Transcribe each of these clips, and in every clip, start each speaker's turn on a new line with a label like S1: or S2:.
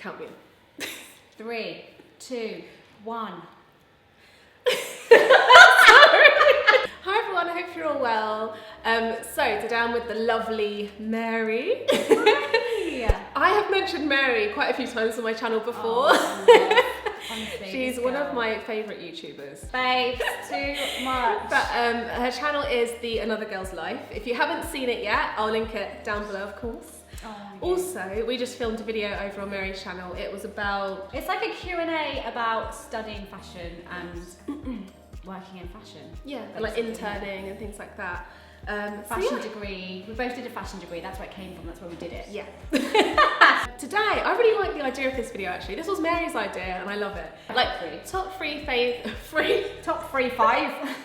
S1: Count me in.
S2: 3, 2, 1.
S1: Hi everyone, I hope you're all well. So today I'm with the lovely Mary. I have mentioned Mary quite a few times on my channel before.
S2: Honestly,
S1: she's one of my favourite YouTubers.
S2: Babes, too much.
S1: But her channel is Theanothergirlslife. If you haven't seen it yet, I'll link it down below, of course.
S2: Oh,
S1: also, we just filmed a video over on Mary's channel. It was about...
S2: It's like a Q&A about studying fashion and working in fashion.
S1: Yeah, and like interning and things like that.
S2: Fashion degree. We both did a fashion degree. That's where it came from. That's where we did it.
S1: Yeah. Today, I really like the idea of this video actually. This was Mary's idea and I love it. Like, top 3
S2: Top 3, 5.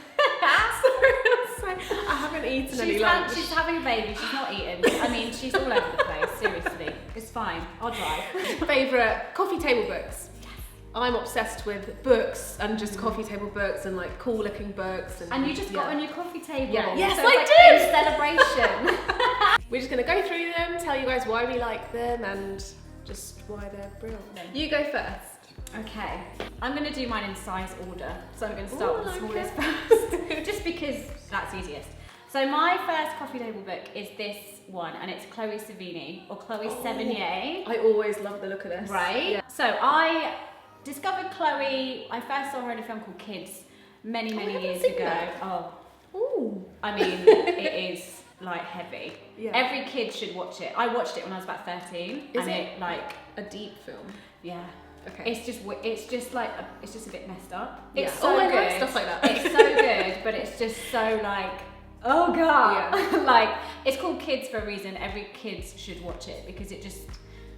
S1: Sorry, I haven't eaten any lunch.
S2: She's having a baby, she's not eating. I mean, she's all over the place, seriously. It's fine, I'll drive.
S1: Favourite coffee table books? Yes. I'm obsessed with books and just coffee table books and like cool looking books.
S2: And you just got on your coffee table.
S1: Yeah. Yes,
S2: so
S1: I
S2: did! Celebration.
S1: We're just going to go through them, tell you guys why we like them and just why they're brilliant. You go first.
S2: Okay, I'm going to do mine in size order. So I'm going to start with the smallest first, just because that's easiest. So my first coffee table book is this one, and it's Chloe Sevigny, or Chloe Sevigny.
S1: I always love the look of this.
S2: Right? Yeah. So I discovered Chloe, I first saw her in a film called Kids many years ago.
S1: That.
S2: Oh.
S1: Ooh.
S2: I mean, it is like heavy.
S1: Yeah.
S2: Every kid should watch it. I watched it when I was about 13.
S1: Is
S2: and
S1: it
S2: like
S1: a deep film?
S2: Yeah.
S1: Okay.
S2: It's just a bit messed up.
S1: Yeah.
S2: It's so
S1: I
S2: good.
S1: like stuff like that.
S2: It's so good, but it's just so like, oh god.
S1: Yeah.
S2: Like, it's called Kids for a reason. Every kid should watch it because it just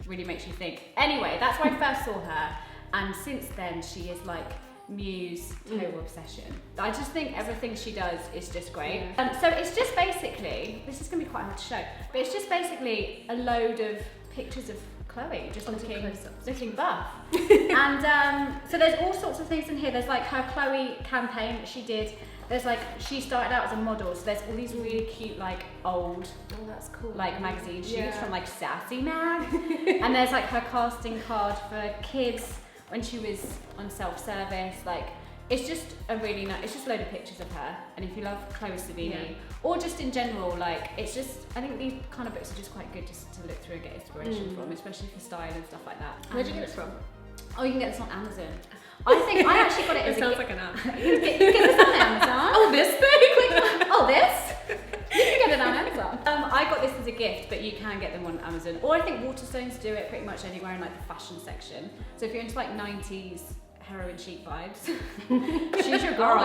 S2: really makes you think. Anyway, that's where I first saw her, and since then she is like muse, total obsession. I just think everything she does is just great.
S1: Yeah.
S2: So it's just basically, this is gonna be quite hard to show, but it's just basically a load of pictures of Chloe just looking buff. And so there's all sorts of things in here. There's like her Chloe campaign that she did. There's like, she started out as a model, so there's all these really cute like old,
S1: that's cool.
S2: like magazine shoots from like Sassy Mag. And there's like her casting card for kids when she was on self-service. Like, it's just a really nice, it's just a load of pictures of her. And if you love Chloe Sevigny, or just in general, like, it's just, I think these kind of books are just quite good just to look through and get inspiration from, especially for style and stuff like that.
S1: Where'd you get it from?
S2: Oh, you can get this on Amazon. I actually got it as
S1: It sounds like an app.
S2: You can get this on Amazon.
S1: Oh, this thing?
S2: Oh, this? You can get it on Amazon. I got this as a gift, but you can get them on Amazon. Or I think Waterstones do it pretty much anywhere in like the fashion section. So if you're into like 90s heroin chic vibes, she's your girl.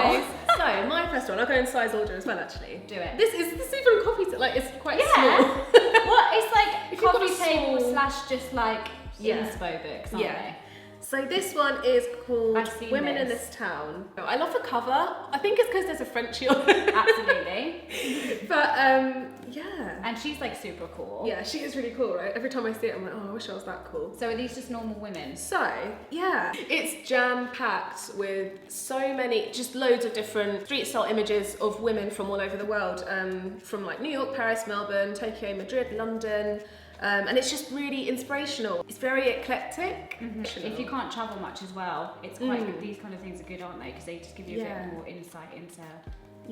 S1: So my first one, I'll go in size order as well actually.
S2: Do it.
S1: This even coffee table, like it's quite small.
S2: Well, it's like coffee table / just like inspo books, aren't they?
S1: So this one is called Women in
S2: this
S1: This Town. I love the cover. I think it's because there's a Frenchie on it.
S2: Absolutely.
S1: But yeah.
S2: And she's like super cool.
S1: Yeah, she is really cool, right? Every time I see it, I'm like, oh, I wish I was that cool.
S2: So are these just normal women?
S1: So, yeah, it's jam-packed with so many, just loads of different street style images of women from all over the world. From like New York, Paris, Melbourne, Tokyo, Madrid, London. And it's just really inspirational. It's very eclectic.
S2: If you can't travel much as well, it's quite good. These kind of things are good, aren't they? Because they just give you a bit more insight into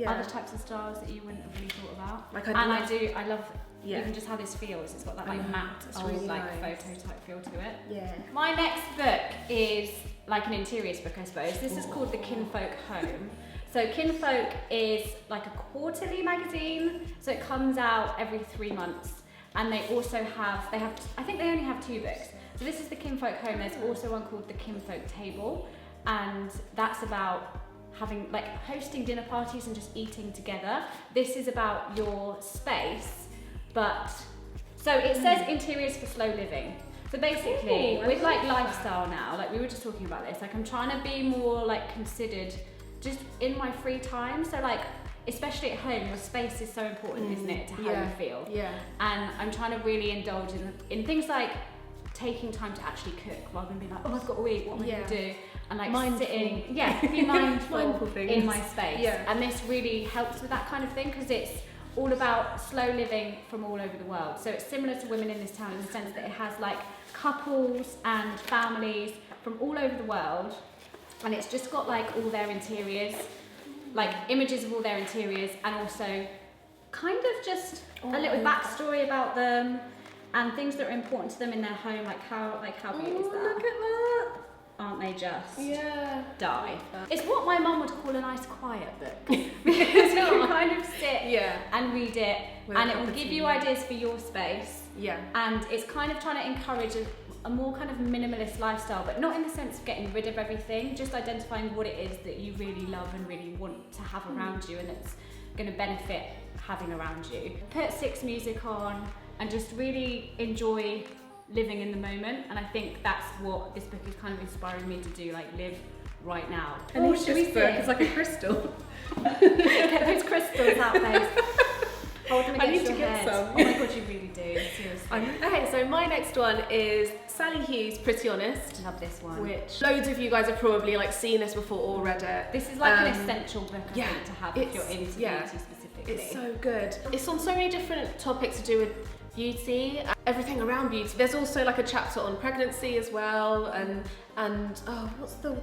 S2: other types of styles that you wouldn't have really thought about. Like I love even just how this feels. It's got that like matte, old really like nice photo type feel to it. Yeah. My next book is like an interiors book, I suppose. This is called the Kinfolk Home. So Kinfolk is like a quarterly magazine. So it comes out every 3 months. And they also have, I think they only have 2 books. So this is the Kinfolk Home. There's also one called the Kinfolk Table. And that's about having, like, hosting dinner parties and just eating together. This is about your space, but, so it says interiors for slow living. So basically, with like lifestyle now, like we were just talking about this, like I'm trying to be more like considered just in my free time. So like, especially at home, your space is so important, isn't it, to how you feel? Yeah. And I'm trying to really indulge in things like taking time to actually cook rather than being like, oh, I've got to eat, what am I going to do? And like sitting, be mindful in my space. Yeah. And this really helps with that kind of thing because it's all about slow living from all over the world. So it's similar to Women in This Town in the sense that it has like couples and families from all over the world, and it's just got like all their interiors, like images of all their interiors, and also kind of just a little backstory about them and things that are important to them in their home, like how big is that?
S1: Look at that!
S2: Aren't they just
S1: die?
S2: It's what my mum would call a nice quiet book, because you can kind of sit and read it, and it will give you ideas for your space. And it's kind of trying to encourage a more kind of minimalist lifestyle, but not in the sense of getting rid of everything, just identifying what it is that you really love and really want to have around you, and it's going to benefit having around you. Put 6 music on and just really enjoy living in the moment, and I think that's what this book is kind of inspiring me to do, like live right now.
S1: And this book is like a crystal.
S2: Get those crystals out, babe. Hold them
S1: I
S2: against
S1: need to
S2: your
S1: get
S2: head.
S1: some.
S2: Oh my god, you really do, seriously.
S1: Okay, so my next one is Sally Hughes' Pretty Honest.
S2: Love this one.
S1: Which loads of you guys have probably like seen this before or read it.
S2: This is like an essential book, I think, to have if you're into beauty specifically.
S1: It's so good. It's on so many different topics to do with beauty, everything around beauty. There's also like a chapter on pregnancy as well, and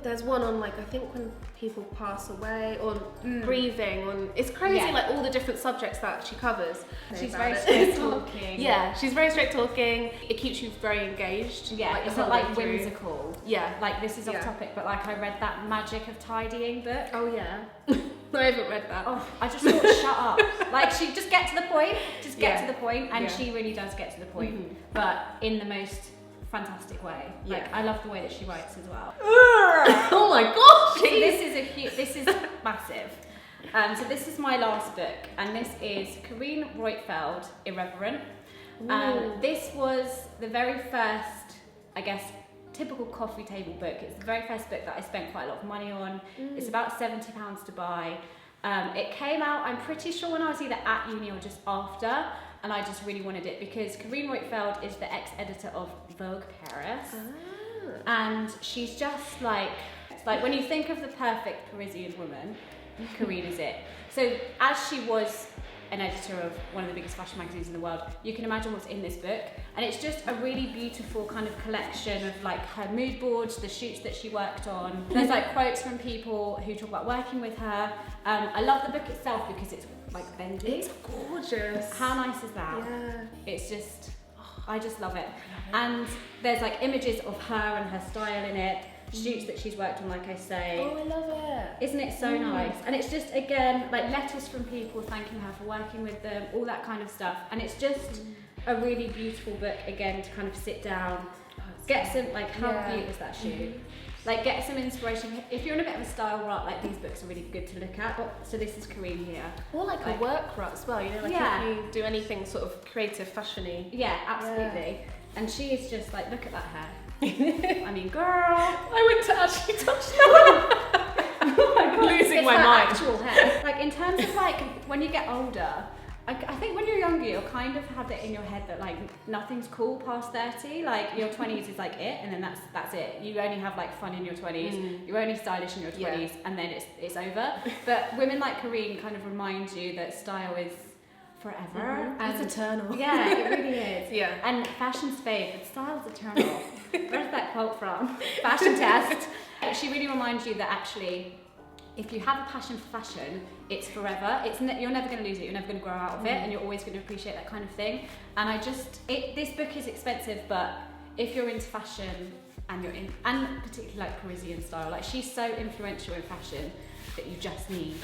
S1: there's one on like, I think when people pass away, or grieving, on, it's crazy like all the different subjects that she covers.
S2: She's very straight talking.
S1: Yeah, she's very straight talking. It keeps you very engaged.
S2: Yeah,
S1: like,
S2: it's not like whimsical.
S1: Yeah.
S2: Like this is off topic, but like I read that Magic of Tidying book.
S1: Oh yeah. I haven't read that.
S2: Oh, I just thought, shut up. Like, she just get to the point, to the point, and she really does get to the point, but in the most fantastic way. Like, I love the way that she writes as well.
S1: Oh my gosh!
S2: This is massive. So this is my last book, and this is Corrine Boyd, Irreverent. This was the very first, I guess, typical coffee table book. It's the very first book that I spent quite a lot of money on. It's about £70 to buy. It came out, I'm pretty sure, when I was either at uni or just after, and I just really wanted it because Corrine Boyd is the ex-editor of Vogue Paris, and she's just like when you think of the perfect Parisian woman, Corrine is it. So as she was an editor of one of the biggest fashion magazines in the world, you can imagine what's in this book, and it's just a really beautiful kind of collection of like her mood boards, the shoots that she worked on. There's like quotes from people who talk about working with her. I love the book itself because it's like bendy.
S1: It's gorgeous.
S2: How nice is that?
S1: Yeah.
S2: It's just, I just love it. And there's like images of her and her style in it, shoots that she's worked on, like I say.
S1: Oh, I love it.
S2: Isn't it so nice? And it's just, again, like letters from people thanking her for working with them, all that kind of stuff. And it's just a really beautiful book, again, to kind of sit down, get some, like, how cute is that shoot? Like, get some inspiration. If you're in a bit of a style rut, like, these books are really good to look at. So this is Corrine here.
S1: Or like a work rut as well, you know, like if you do anything sort of creative, fashion-y.
S2: Yeah, absolutely. And she is just like, look at that hair. I mean, girl.
S1: I went to actually touch that.
S2: Oh my God.
S1: Losing
S2: it's
S1: my
S2: her
S1: mind.
S2: Actual hair. Like in terms of like when you get older, I think when you're younger, you'll kind of have it in your head that like nothing's cool past 30. Like your 20s is like it, and then that's it. You only have like fun in your 20s. You're only stylish in your 20s, and then it's over. But women like Corrine kind of remind you that style is forever.
S1: And it's eternal.
S2: Yeah, it really is.
S1: Yeah.
S2: And fashion's fade, but style's eternal. Where's that quote from? Fashion test. She really reminds you that actually, if you have a passion for fashion, it's forever. You're never going to lose it. You're never going to grow out of it, and you're always going to appreciate that kind of thing. And this book is expensive, but if you're into fashion and and particularly like Parisian style, like she's so influential in fashion that you just need.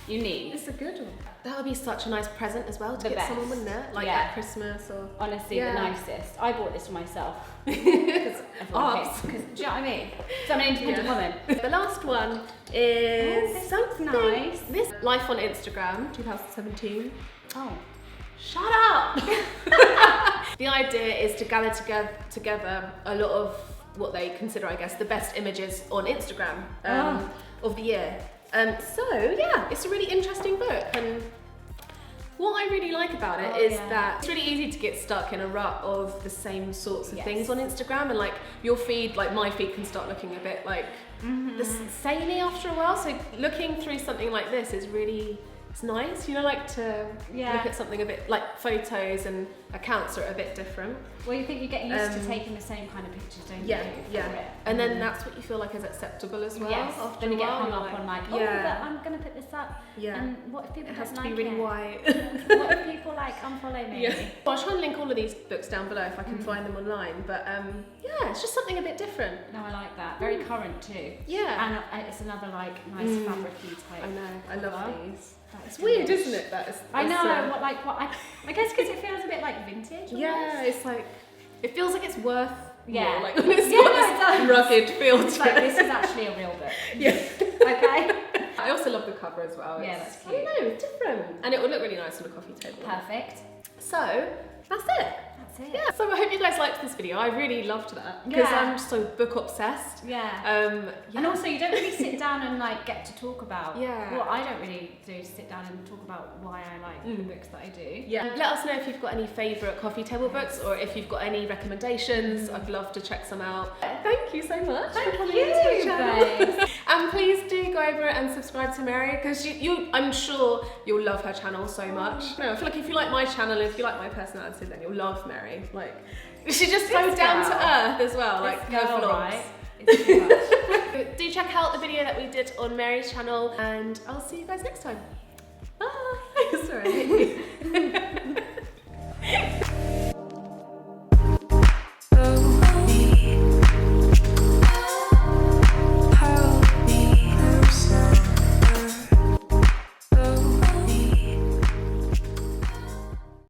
S2: You need.
S1: It's a good one. That would be such a nice present as well to
S2: The
S1: get
S2: best.
S1: someone, wouldn't it? Like at Christmas or.
S2: Honestly, the nicest. I bought this for myself. Because do you know what I mean? So I'm an independent woman.
S1: The last one is
S2: this
S1: something
S2: nice.
S1: This Life on Instagram, 2017.
S2: Oh.
S1: Shut up! The idea is to gather together a lot of what they consider, I guess, the best images on Instagram of the year. So yeah, it's a really interesting book, and what I really like about it is that it's really easy to get stuck in a rut of the same sorts of things on Instagram, and like your feed, like my feed, can start looking a bit like the samey after a while. So looking through something like this is really it's nice, you know, like to look at something a bit, like photos and accounts are a bit different.
S2: Well, you think you're getting used to taking the same kind of pictures, don't you?
S1: Yeah. And then that's what you feel like is acceptable as well.
S2: Yes. Then you get hung up on like, but I'm going to put this up.
S1: Yeah.
S2: And what if people
S1: it has
S2: don't
S1: to
S2: like
S1: be really
S2: it?
S1: white.
S2: What if people like unfollow me?
S1: Yeah. Well, I'll try and link all of these books down below if I can find them online. But yeah, it's just something a bit different.
S2: No, I like that. Very current too.
S1: Yeah.
S2: And it's another like nice fabric-y type.
S1: I know. I love these.
S2: It's
S1: weird, isn't it?
S2: I know. I guess because it feels a bit like vintage.
S1: Yeah, it's like it feels like it's worth.
S2: Yeah.
S1: More, like when it's got this rugged feel to
S2: it. Like this is actually a real book.
S1: Yeah.
S2: Okay.
S1: I also love the cover as well.
S2: Yeah, that's cute.
S1: I don't know, it's different, and it will look really nice on a coffee table.
S2: Perfect.
S1: So that's it.
S2: Yeah,
S1: so I hope you guys liked this video. I really loved that because I'm so book obsessed.
S2: Yeah. And also you don't really sit down and like get to talk about.
S1: Yeah.
S2: What I don't really do is sit down and talk about why I like the books that I do.
S1: Yeah. Let us know if you've got any favourite coffee table books or if you've got any recommendations. I'd love to check some out. Thank you so much for coming into the channel. And please do go over and subscribe to Mary because I'm sure you'll love her channel so much. No, I feel like if you like my channel, if you like my personality, then you'll love Mary. Like, she's just so down to earth as well. Like her vlogs.
S2: It's too much.
S1: Do check out the video that we did on Mary's channel, and I'll see you guys next time. Bye. Sorry, I hate you.